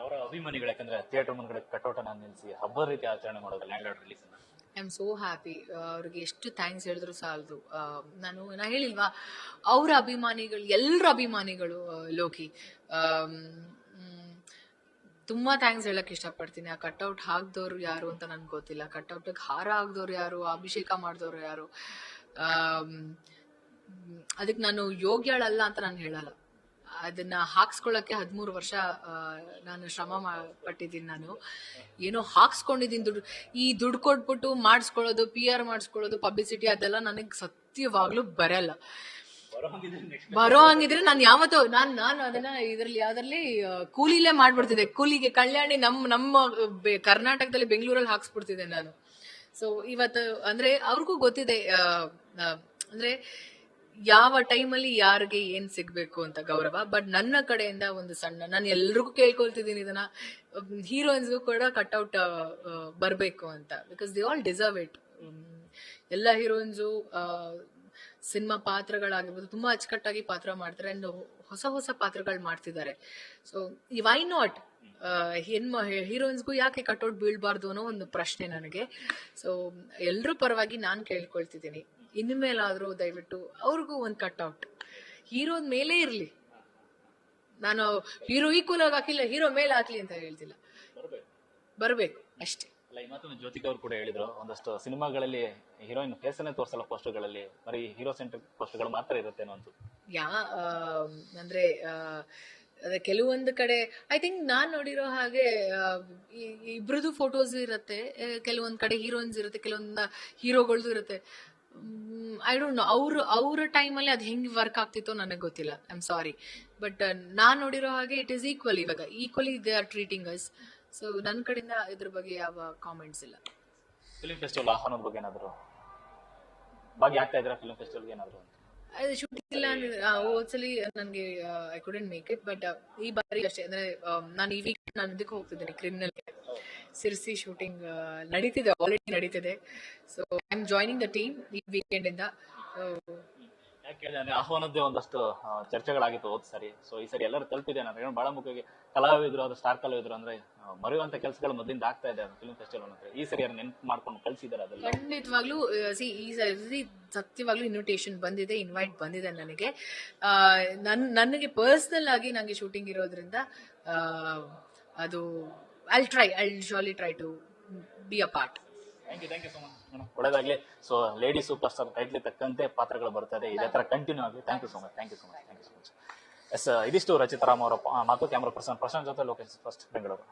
ಅವರ ಅಭಿಮಾನಿಗಳು ಯಾಕಂದ್ರೆ ಥಿಯೇಟರ್ ಮುಂದ್ಗಡೆ ಕಟೌಟ್ ಅನ್ನ ನಿಲ್ಲಿಸಿ ಹಬ್ಬದ ರೀತಿ ಆಚರಣೆ ಮಾಡೋದು ಲ್ಯಾಂಡ್ ಲಾರ್ಡ್ ರಿಲೀಸ್ ಅನ್ನ. I am so happy. ಅವ್ರಿಗೆ ಎಷ್ಟು ಥ್ಯಾಂಕ್ಸ್ ಹೇಳಿದ್ರು ಸಾಲದು. ನಾ ಹೇಳಿಲ್ವಾ, ಅವರ ಅಭಿಮಾನಿಗಳು, ಎಲ್ಲರ ಅಭಿಮಾನಿಗಳು ಲೋಕಿ, ತುಂಬಾ ಥ್ಯಾಂಕ್ಸ್ ಹೇಳಕ್ ಇಷ್ಟಪಡ್ತೀನಿ. ಆ ಕಟ್ಔಟ್ ಹಾಕ್ದವ್ರು ಯಾರು ಅಂತ ನನ್ಗೆ ಗೊತ್ತಿಲ್ಲ, ಕಟ್ಔಟ್ ಹಾರ ಹಾಕ್ದವ್ರು ಯಾರು, ಅಭಿಷೇಕ ಮಾಡಿದವ್ರು ಯಾರು, ಅದಕ್ಕೆ ನಾನು ಯೋಗ್ಯಳಲ್ಲ ಅಂತ ನಾನು ಹೇಳಲ್ಲ. ಅದನ್ನ ಹಾಕ್ಸ್ಕೊಳಕ್ಕೆ 13 ವರ್ಷ ನಾನು ಶ್ರಮ ಪಟ್ಟಿದ್ದೀನಿ. ನಾನು ಏನೋ ಹಾಕ್ಸ್ಕೊಂಡಿದ್ದೀನಿ. ಈ ದುಡ್ಡು ಕೊಟ್ಬಿಟ್ಟು ಮಾಡಿಸ್ಕೊಳ್ಳೋದು, PR ಮಾಡಿಸ್ಕೊಳ್ಳೋದು, ಪಬ್ಲಿಸಿಟಿ, ಅದೆಲ್ಲ ನನಗೆ ಸತ್ಯವಾಗ್ಲೂ ಬರಲ್ಲ. ಬರೋ ಹಂಗಿದ್ರೆ ನಾನು ಯಾವತ್ತೋ ನಾನು ಅದನ್ನ ಯಾವ್ದ್ರಲ್ಲಿ ಕೂಲಿಲೇ ಮಾಡ್ಬಿಡ್ತಿದ್ದೆ. ಕೂಲಿಗೆ ಕಲ್ಯಾಣಿ ನಮ್ಮ ಕರ್ನಾಟಕದಲ್ಲಿ ಬೆಂಗಳೂರಲ್ಲಿ ಹಾಕ್ಸ್ಬಿಡ್ತಿದ್ದೆ ನಾನು. ಸೊ ಇವತ್ತು ಅಂದ್ರೆ ಅವ್ರಿಗೂ ಗೊತ್ತಿದೆ, ಅಂದ್ರೆ ಯಾವ ಟೈಮಲ್ಲಿ ಯಾರಿಗೆ ಏನ್ ಸಿಗ್ಬೇಕು ಅಂತ ಗೌರವ. ಬಟ್ ನನ್ನ ಕಡೆಯಿಂದ ಒಂದು ಸಣ್ಣ, ನಾನು ಎಲ್ರಿಗೂ ಕೇಳ್ಕೊಳ್ತಿದ್ದೀನಿ ಇದನ್ನ, ಹೀರೋಯಿನ್ಸ್ಗೂ ಕೂಡ ಕಟ್ಔಟ್ ಬರ್ಬೇಕು ಅಂತ. Because they all deserve it. ಎಲ್ಲ ಹೀರೋಯಿನ್ಸು ಸಿನಿಮಾ ಪಾತ್ರಗಳಾಗಿರ್ಬೋದು ತುಂಬಾ ಅಚ್ಚುಕಟ್ಟಾಗಿ ಪಾತ್ರ ಮಾಡ್ತಾರೆ, ಅಂಡ್ ಹೊಸ ಹೊಸ ಪಾತ್ರಗಳು ಮಾಡ್ತಿದ್ದಾರೆ. ಸೊ ವೈ ನಾಟ್ ಹೀರೋಯಿನ್ಸ್ಗೂ ಯಾಕೆ ಕಟ್ಔಟ್ ಬೀಳ್ಬಾರ್ದು ಅನ್ನೋ ಒಂದು ಪ್ರಶ್ನೆ ನನಗೆ. ಸೊ ಎಲ್ರ ಪರವಾಗಿ ನಾನು ಕೇಳ್ಕೊಳ್ತಿದ್ದೀನಿ, ಇನ್ಮೇಲಾದ್ರೂ ದಯವಿಟ್ಟು ಅವ್ರಿಗೂ ಒಂದು ಕಟ್ಔಟ್ ಹೀರೋದ ಮೇಲೆ ಇರ್ಲಿ. ನಾನು ಹೀರೋ ಈಕ್ವಲ್ ಆಗಿ ಹಾಕಿಲ್ಲ, ಹೀರೋ ಮೇಲೆ ಹಾಕ್ಲಿ ಅಂತ ಹೇಳ್ತಿಲ್ಲ, ಬರ್ಬೇಕು ಅಷ್ಟೇ. ಮತ್ತೊಂದು ಜ್ಯೋತಿಕಾ ಅವ್ರು ಕೂಡ ಹೇಳಿದ್ರು, ಒಂದಷ್ಟು ಸಿನಿಮಾಗಳಲ್ಲಿ ಹೀರೋಯಿನ್ ಫೇಸ್ ಅನ್ನೇ ತೋರಿಸಲ್ಲ ಪೋಸ್ಟರ್ಗಳಲ್ಲಿ, ಬರೀ ಹೀರೋ ಸೆಂಟ್ರಿಕ್ ಪೋಸ್ಟರ್ಗಳು ಮಾತ್ರ ಇರುತ್ತೇನೋ ಅಂತ. ಅಂದ್ರೆ ಅದೇ ಕೆಲವೊಂದು ಕಡೆ ಐ ಥಿಂಕ್ ನಾನ್ ನೋಡಿರೋ ಹಾಗೆ ಇಬ್ರದ್ದು ಫೋಟೋಸ್ ಇರುತ್ತೆ, ಕೆಲವೊಂದ್ ಕಡೆ ಹೀರೋಯಿನ್ಸ್ ಇರುತ್ತೆ, ಕೆಲವೊಂದು ಹೀರೋಗಳದ್ದು ಇರುತ್ತೆ. ಐ ಡೋಂಟ್ ನೋ ಅವ್ರ ಟೈಮಲ್ಲಿ ಅದು ಹೆಂಗ್ ವರ್ಕ್ ಆಗ್ತಿತ್ತೋ ನನಗೆ ಗೊತ್ತಿಲ್ಲ, ಐ ಆಮ್ ಸಾರಿ. ಬಟ್ ನಾನ್ ನೋಡಿರೋ ಹಾಗೆ ಇಟ್ ಈಸ್ ಈಕ್ವಲ್, ಇವಾಗ equally they are treating us. So ನನ್ನ ಕಡೆಯಿಂದ ಇದ್ರ ಬಗ್ಗೆ ಯಾವ ಕಾಮೆಂಟ್ಸ್ ಇಲ್ಲ. ಫಿಲ್ಮ್ ಫೆಸ್ಟಿವಲ್ ಆಹ್ವಾನದ ಬಗ್ಗೆ ಏನಾದ್ರು ಭಾಗಿಯಾಗ್ತಾ ಇದ್ರ? ಫಿಲ್ಮ್ ಫೆಸ್ಟಿವಲ್ ಏನಾದ್ರು ಶೂಟಿಂಗ್ ಇಲ್ಲ, ಹೋದ್ಸಲಿ ನನಗೆ I couldn't make it. But ಈ ಬಾರಿ ಅಷ್ಟೇ, ಅಂದ್ರೆ ನಾನು ಈ ವೀಕ್ ನಾನು ಇದಕ್ಕೆ ಹೋಗ್ತಿದ್ದೀನಿ, ಕ್ರಿಮಿನಲ್ ಸಿರ್ಸಿ ಶೂಟಿಂಗ್ ನಡೀತಿದೆ, ಆಲ್ರೆಡಿ ನಡೀತಿದೆ. So I am joining the team ಈ ವೀಕೆಂಡ್ ಇಂದ. ಯಾಕೆ ಆಹ್ವಾನದ್ದೇ ಒಂದಷ್ಟು ಚರ್ಚೆಗಳಾಗಿತ್ತು ಹೋದ್ ಸರಿ. ಸೊ ಈ ಸರಿ ಎಲ್ಲರೂ ತಲುಪಿದೆ ನಾನು ಬಹಳ ಮುಖ್ಯವಾಗಿ ಕಲಾವಿದರು, ಅದು ಸ್ಟಾರ್ ಕಲಾವಿದರು ಅಂದ್ರೆ ಮರೆಯುವಂತ ಕೆಲಸಗಳು ಮೊದಲಿಂದ ಆಗ್ತಾ ಇದೆ ಫಿಲ್ಮ್ ಫೆಸ್ಟಿವಲ್ ಅಂದ್ರೆ. ಈ ಸರಿ ಯಾರು ನೆನ್ಪು ಮಾಡ್ಕೊಂಡು ಕಳ್ಸಿದಾರೆ? ಅದೆಲ್ಲ ಖಂಡಿತವಾಗ್ಲೂ ಈ ಸರಿ ಸತ್ಯವಾಗ್ಲೂ ಇನ್ವಿಟೇಷನ್ ಬಂದಿದೆ, ಇನ್ವೈಟ್ ಬಂದಿದೆ ನನಗೆ. ನನಗೆ ಪರ್ಸನಲ್ ಆಗಿ ನಂಗೆ ಶೂಟಿಂಗ್ ಇರೋದ್ರಿಂದ ಅದು I surely try to be a part. Thank you so much madam, ಒಳ್ಳೆದಾಗ್ಲಿ. ಸೊ ಲೇಡಿ ಸೂಪರ್ ಸ್ಟಾರ್ ಟೈಟ್ಲಿ ತಕ್ಕಂತೆ ಪಾತ್ರಗಳು ಬರ್ತದೆ, ಇದೇ ತರ ಕಂಟಿನ್ಯೂ ಆಗಲಿ. Thank you so much. Yes, ಇದಿಷ್ಟು ರಚಿತಾ ರಾಮ್ ಅವರ ಮಾತು. ಕ್ಯಾಮರಾ ಪರ್ಸನ್ ಪ್ರಶಾಂತ್ ಜೊತೆ ಲೋಕೇಶ್ ಫಸ್ಟ್, ಬೆಂಗಳೂರು.